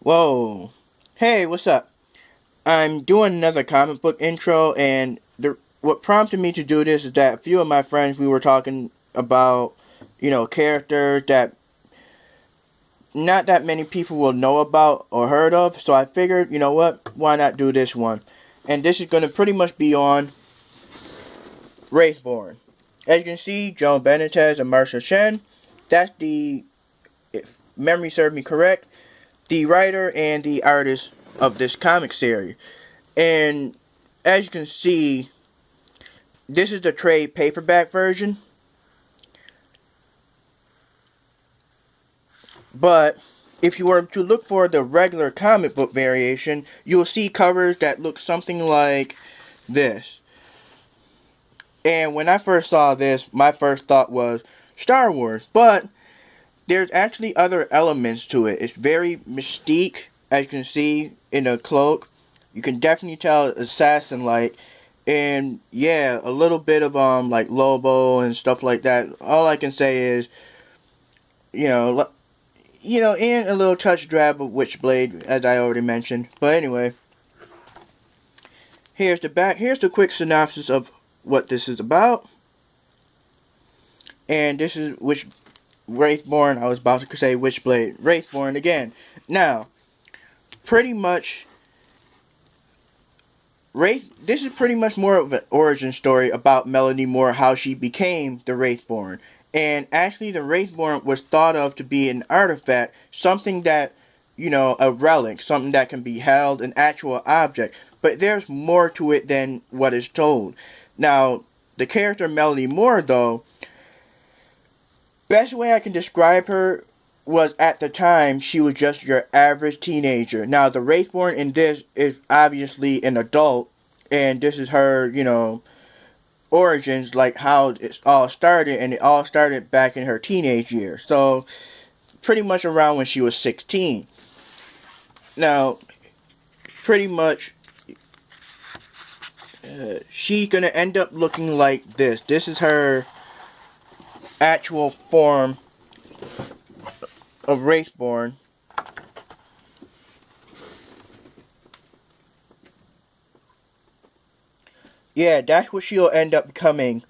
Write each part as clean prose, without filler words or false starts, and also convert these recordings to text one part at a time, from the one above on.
Whoa. Hey, what's up? I'm doing another comic book intro, and what prompted me to do this is that a few of my friends, we were talking about, characters that not that many people will know about or heard of, so I figured, you know what, why not do this one? And this is going to pretty much be on Wraithborn. As you can see, Joan Benitez and Marcia Chen, that's if memory serves me correct, the writer and the artist of this comic series. And as you can see, this is the trade paperback version. But if you were to look for the regular comic book variation, you will see covers that look something like this. And when I first saw this, my first thought was Star Wars. But there's actually other elements to it. It's very mystique, as you can see in the cloak. You can definitely tell assassin-like. And yeah, a little bit of like Lobo and stuff like that. All I can say is, and a little touch drab of Witchblade, as I already mentioned. But anyway, here's the back. Here's the quick synopsis of what this is about. And this is Wraithborn. I was about to say Witchblade. Wraithborn again. Now, pretty much, this is pretty much more of an origin story about Melanie Moore, how she became the Wraithborn. And actually, the Wraithborn was thought of to be an artifact, something that, a relic, something that can be held, an actual object. But there's more to it than what is told. Now, the character Melanie Moore, though, best way I can describe her was at the time she was just your average teenager. Now the Wraithborn in this is obviously an adult, and this is her, origins, like how it all started, and it all started back in her teenage years. So pretty much around when she was 16. Now, pretty much, she's gonna end up looking like this. This is her actual form of Wraithborn. Yeah, that's what she'll end up becoming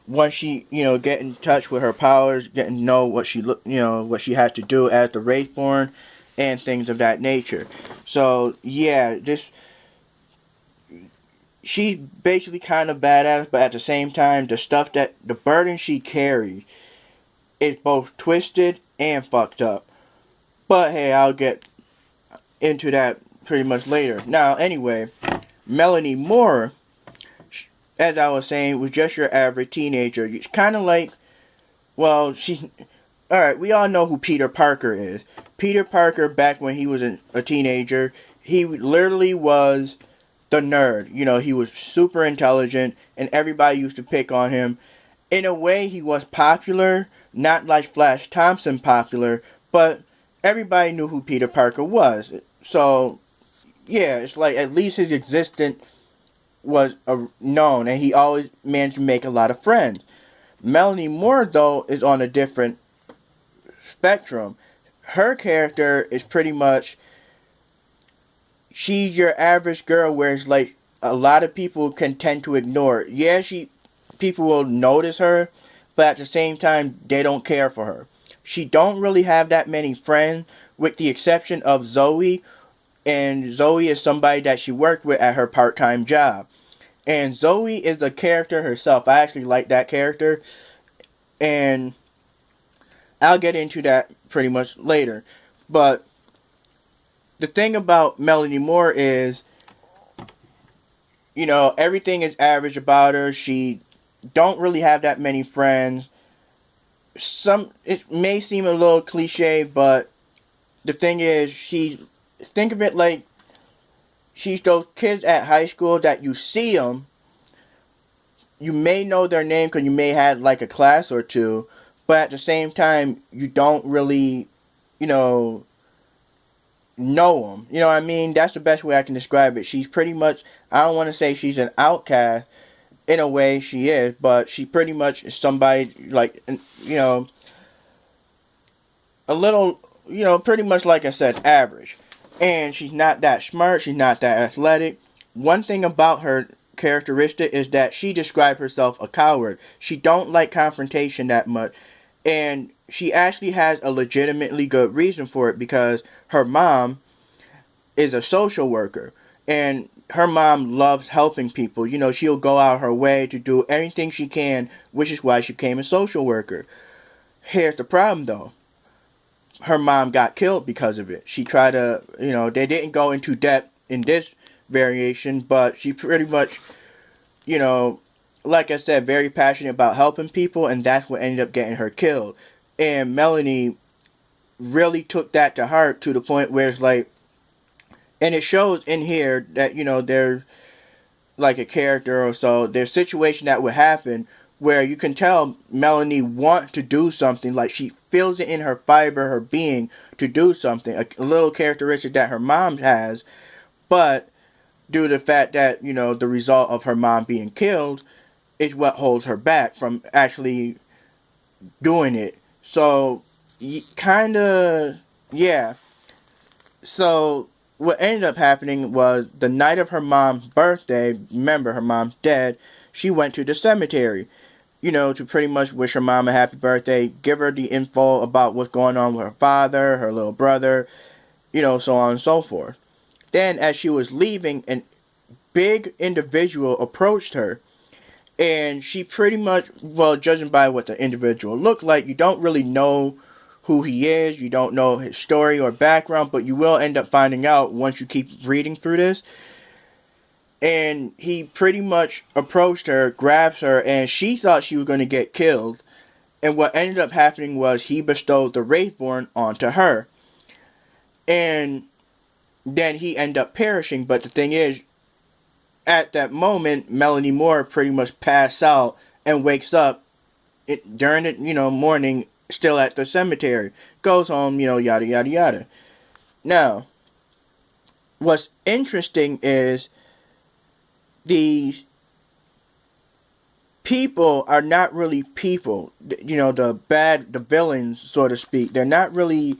once she, get in touch with her powers, get to know what what she has to do as the Wraithborn, and things of that nature. So yeah, she's basically kind of badass, but at the same time, the burden she carries is both twisted and fucked up. But hey, I'll get into that pretty much later. Now, anyway, Melanie Moore, as I was saying, was just your average teenager. It's kind of like, well, alright, we all know who Peter Parker is. Peter Parker, back when he was a teenager, he literally was the nerd. He was super intelligent, and everybody used to pick on him. In a way, he was popular, not like Flash Thompson popular, but everybody knew who Peter Parker was. So, yeah, it's like at least his existence was known, and he always managed to make a lot of friends. Melanie Moore, though, is on a different spectrum. Her character is pretty much, she's your average girl, where it's like a lot of people can tend to ignore her. Yeah, people will notice her, but at the same time, they don't care for her. She don't really have that many friends, with the exception of Zoe, and Zoe is somebody that she worked with at her part-time job. And Zoe is a character herself. I actually like that character, and I'll get into that pretty much later. But the thing about Melanie Moore is, everything is average about her. She don't really have that many friends. It may seem a little cliche, but the thing is, think of it like she's those kids at high school that you see them, you may know their name because you may have like a class or two, but at the same time, you don't really, know them. You know what I mean? That's the best way I can describe it. She's pretty much, I don't want to say she's an outcast. In a way, she is, but she pretty much is somebody like, a little, pretty much like I said, average. And she's not that smart, she's not that athletic. One thing about her characteristic is that she described herself a coward. She don't like confrontation that much. And she actually has a legitimately good reason for it, because her mom is a social worker. And her mom loves helping people. You know, she'll go out her way to do anything she can, which is why she became a social worker. Here's the problem though. Her mom got killed because of it. She tried to, you know, they didn't go into depth in this variation, but she pretty much, you know, like I said, very passionate about helping people, and that's what ended up getting her killed. And Melanie really took that to heart, to the point where it's like, and it shows in here that, you know, there's like a character or so, there's a situation that would happen where you can tell Melanie wants to do something, like she feels it in her fiber, her being, to do something, a little characteristic that her mom has, but due to the fact that, you know, the result of her mom being killed is what holds her back from actually doing it. So, kinda, yeah. So, what ended up happening was the night of her mom's birthday, remember her mom's dead, she went to the cemetery, you know, to pretty much wish her mom a happy birthday, give her the info about what's going on with her father, her little brother, you know, so on and so forth. Then, as she was leaving, an big individual approached her, and she pretty much, well, judging by what the individual looked like, you don't really know who he is, you don't know his story or background, but you will end up finding out once you keep reading through this. And he pretty much approached her, grabs her, and she thought she was going to get killed. And what ended up happening was he bestowed the Wraithborn onto her. And then he ended up perishing, but the thing is, at that moment, Melanie Moore pretty much passed out and wakes up during the, you know, morning, still at the cemetery. Goes home, you know, yada yada yada. Now, what's interesting is these people are not really people. You know, the villains, so to speak. They're not really.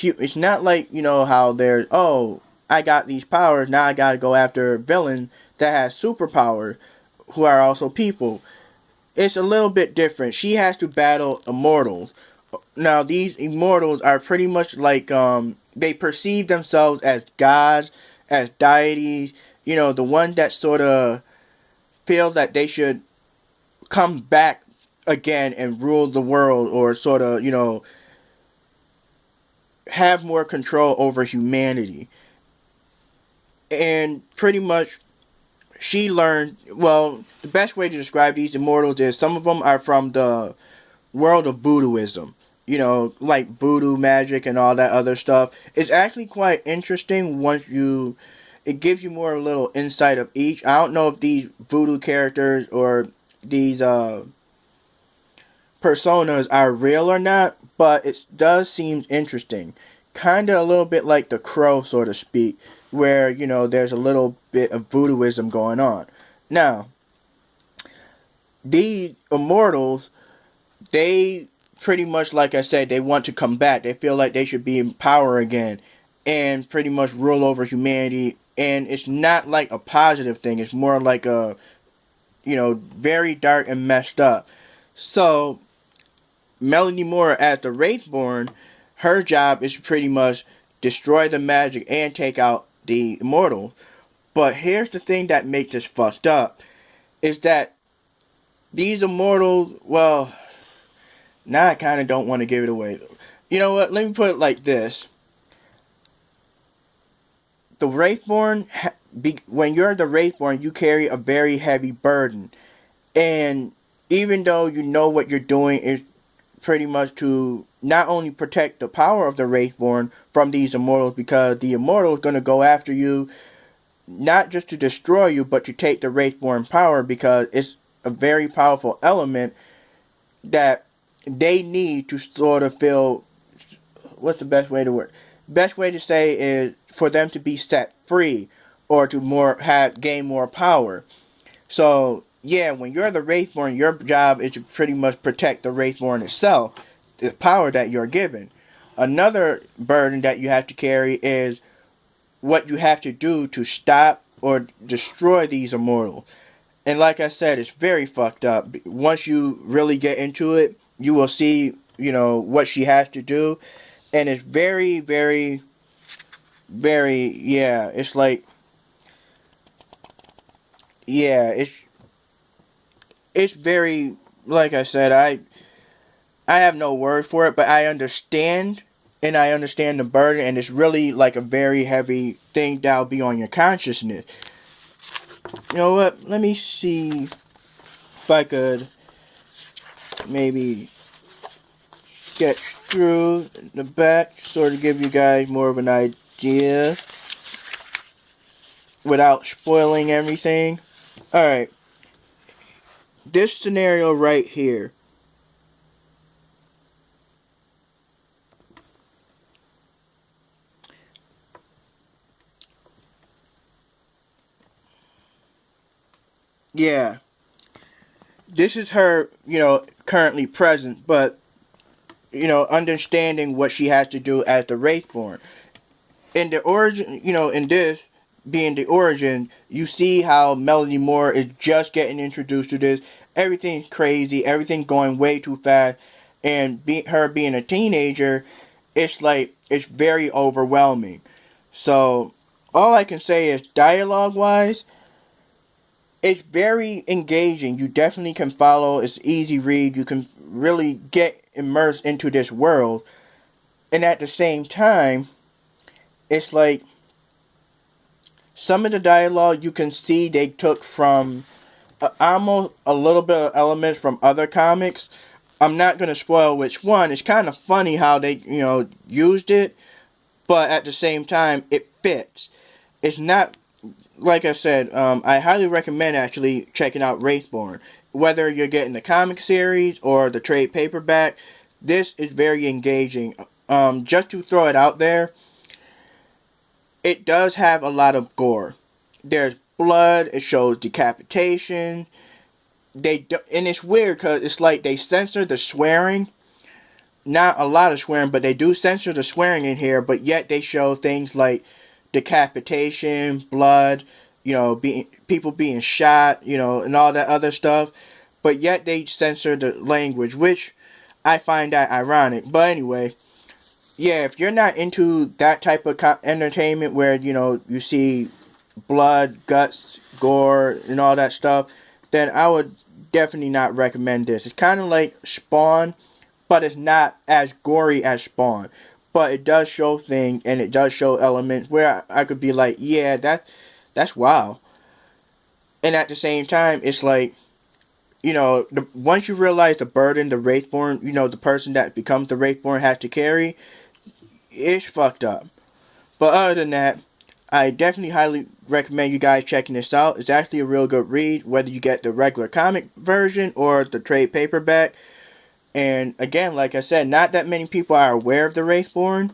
It's not like, you know, how there's, oh, I got these powers, now I gotta go after a villain that has superpowers, who are also people. It's a little bit different. She has to battle immortals. Now, these immortals are pretty much like, they perceive themselves as gods, as deities, you know, the ones that sort of feel that they should come back again and rule the world, or sort of, you know, have more control over humanity. And pretty much she learned, well, the best way to describe these immortals is some of them are from the world of voodooism. You know, like voodoo magic and all that other stuff. It's actually quite interesting once you, it gives you more a little insight of each. I don't know if these voodoo characters or these personas are real or not, but it does seem interesting. Kinda a little bit like the Crow, so to speak, where, you know, there's a little bit of voodooism going on. Now, these immortals, they pretty much, like I said, they want to come back. They feel like they should be in power again and pretty much rule over humanity. And it's not like a positive thing. It's more like a, you know, very dark and messed up. So, Melanie Moore as the Wraithborn, her job is to pretty much destroy the magic and take out the immortal. But here's the thing that makes this fucked up, is that these immortals, well, now I kind of don't want to give it away. You know what, let me put it like this. The Wraithborn, when you're the Wraithborn, you carry a very heavy burden. And even though you know what you're doing is pretty much to not only protect the power of the Wraithborn from these immortals, because the immortal is going to go after you, not just to destroy you, but to take the Wraithborn power, because it's a very powerful element that they need to sort of feel, what's the best way to word? Best way to say is for them to be set free, or to gain more power. So yeah, when you're the Wraithborn, your job is to pretty much protect the Wraithborn itself, the power that you're given. Another burden that you have to carry is what you have to do to stop or destroy these immortals. And like I said, it's very fucked up. Once you really get into it, you will see, what she has to do. And it's very, very, very, yeah, it's like, yeah, it's very, like I said, I have no word for it, but I understand, and I understand the burden, and it's really like a very heavy thing that'll be on your consciousness. You know what? Let me see if I could maybe sketch through the back, sort of give you guys more of an idea without spoiling everything. Alright, this scenario right here. Yeah, this is her, currently present, but, understanding what she has to do as the Wraithborn. In the origin, in this being the origin, you see how Melanie Moore is just getting introduced to this. Everything's crazy, everything going way too fast, and her being a teenager, it's like, it's very overwhelming. So, all I can say is, dialogue-wise, it's very engaging. You definitely can follow. It's easy read. You can really get immersed into this world. And at the same time, it's like some of the dialogue you can see they took from almost a little bit of elements from other comics. I'm not going to spoil which one. It's kind of funny how they, used it. But at the same time, it fits. It's not, like I said, I highly recommend actually checking out Wraithborn. Whether you're getting the comic series or the trade paperback, this is very engaging. Just to throw it out there, it does have a lot of gore. There's blood, it shows decapitation. And it's weird because it's like they censor the swearing. Not a lot of swearing, but they do censor the swearing in here, but yet they show things like decapitation, blood, people being shot, and all that other stuff. But yet they censor the language, which I find that ironic. But anyway, yeah, if you're not into that type of entertainment where, you see blood, guts, gore, and all that stuff, then I would definitely not recommend this. It's kind of like Spawn, but it's not as gory as Spawn. But it does show things, and it does show elements where I could be like, yeah, that's wow. And at the same time, it's like, once you realize the burden the Wraithborn, the person that becomes the Wraithborn has to carry, it's fucked up. But other than that, I definitely highly recommend you guys checking this out. It's actually a real good read, whether you get the regular comic version or the trade paperback. And again, like I said, not that many people are aware of the Wraithborn,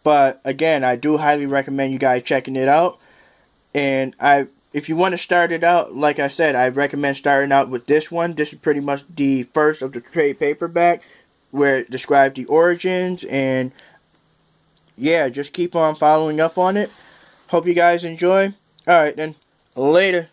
but again, I do highly recommend you guys checking it out. And if you want to start it out, like I said, I recommend starting out with this one. This is pretty much the first of the trade paperback, where it describes the origins, and yeah, just keep on following up on it. Hope you guys enjoy. Alright then, later.